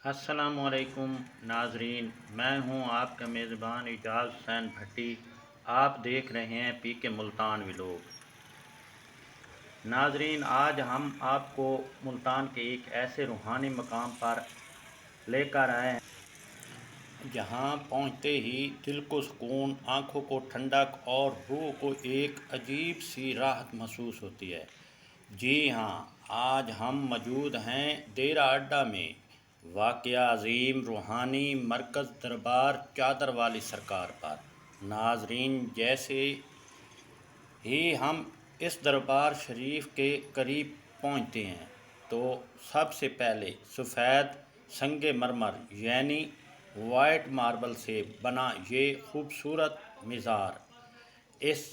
السلام علیکم ناظرین، میں ہوں آپ کا میزبان اعجاز حسین بھٹی۔ آپ دیکھ رہے ہیں پی کے ملتان ولاگ۔ ناظرین، آج ہم آپ کو ملتان کے ایک ایسے روحانی مقام پر لے کر آئے ہیں جہاں پہنچتے ہی دل کو سکون، آنکھوں کو ٹھنڈک اور روح کو ایک عجیب سی راحت محسوس ہوتی ہے۔ جی ہاں، آج ہم موجود ہیں دیرہ اڈہ میں واقع عظیم روحانی مرکز دربار چادر والی سرکار پر۔ ناظرین، جیسے ہی ہم اس دربار شریف کے قریب پہنچتے ہیں تو سب سے پہلے سفید سنگ مرمر یعنی وائٹ ماربل سے بنا یہ خوبصورت مزار اس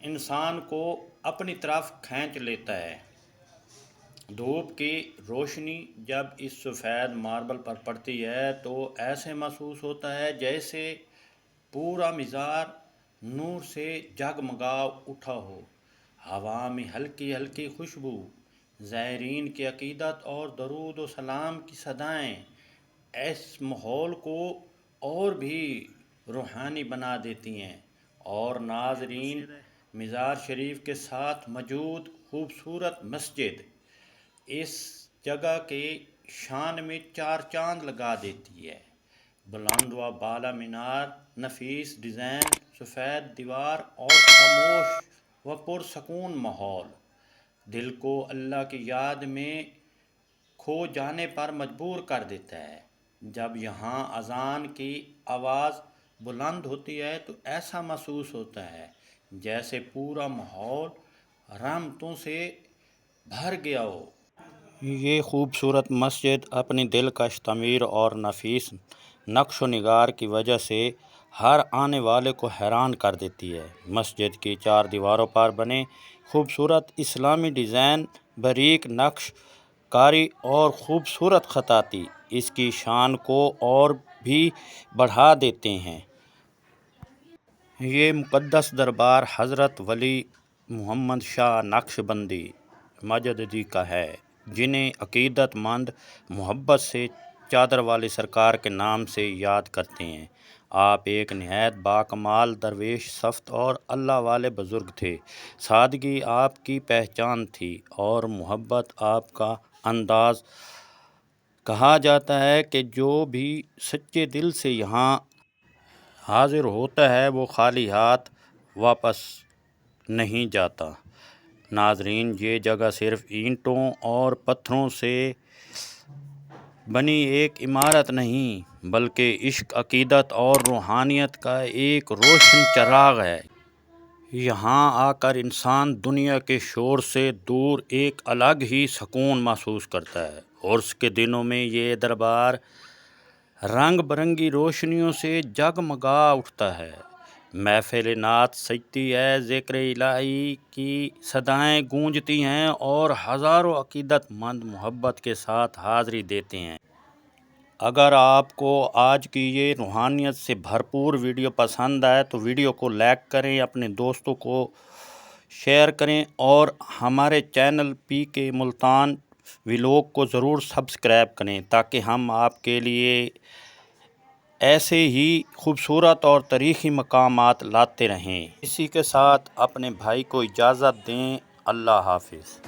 انسان کو اپنی طرف کھینچ لیتا ہے۔ دھوپ کی روشنی جب اس سفید ماربل پر پڑتی ہے تو ایسے محسوس ہوتا ہے جیسے پورا مزار نور سے جگمگا اٹھا ہو۔ ہوا میں ہلکی ہلکی خوشبو، زائرین کی عقیدت اور درود و سلام کی صدائیں اس ماحول کو اور بھی روحانی بنا دیتی ہیں۔ اور ناظرین، مزار شریف کے ساتھ موجود خوبصورت مسجد اس جگہ کے شان میں چار چاند لگا دیتی ہے۔ بلند و بالا مینار، نفیس ڈیزائن، سفید دیوار اور خاموش و پرسکون ماحول دل کو اللہ کی یاد میں کھو جانے پر مجبور کر دیتا ہے۔ جب یہاں اذان کی آواز بلند ہوتی ہے تو ایسا محسوس ہوتا ہے جیسے پورا ماحول رحمتوں سے بھر گیا ہو۔ یہ خوبصورت مسجد اپنی دلکش تعمیر اور نفیس نقش و نگار کی وجہ سے ہر آنے والے کو حیران کر دیتی ہے۔ مسجد کی چار دیواروں پر بنے خوبصورت اسلامی ڈیزائن، باریک نقش کاری اور خوبصورت خطاطی اس کی شان کو اور بھی بڑھا دیتے ہیں۔ یہ مقدس دربار حضرت ولی محمد شاہ نقشبندی مجددی کا ہے، جنہیں عقیدت مند محبت سے چادر والی سرکار کے نام سے یاد کرتے ہیں۔ آپ ایک نہایت باکمال درویش، سخت اور اللہ والے بزرگ تھے۔ سادگی آپ کی پہچان تھی اور محبت آپ کا انداز۔ کہا جاتا ہے کہ جو بھی سچے دل سے یہاں حاضر ہوتا ہے وہ خالی ہاتھ واپس نہیں جاتا۔ ناظرین، یہ جگہ صرف اینٹوں اور پتھروں سے بنی ایک عمارت نہیں بلکہ عشق، عقیدت اور روحانیت کا ایک روشن چراغ ہے۔ یہاں آ کر انسان دنیا کے شور سے دور ایک الگ ہی سکون محسوس کرتا ہے۔ عرس کے دنوں میں یہ دربار رنگ برنگی روشنیوں سے جگمگا اٹھتا ہے۔ محفل نعت سجتی ہے، ذکر الہی کی صدائیں گونجتی ہیں اور ہزاروں عقیدت مند محبت کے ساتھ حاضری دیتے ہیں۔ اگر آپ کو آج کی یہ روحانیت سے بھرپور ویڈیو پسند آئے تو ویڈیو کو لائک کریں، اپنے دوستوں کو شیئر کریں اور ہمارے چینل پی کے ملتان ولاگ کو ضرور سبسکرائب کریں تاکہ ہم آپ کے لیے ایسے ہی خوبصورت اور تاریخی مقامات لاتے رہیں۔ اسی کے ساتھ اپنے بھائی کو اجازت دیں۔ اللہ حافظ۔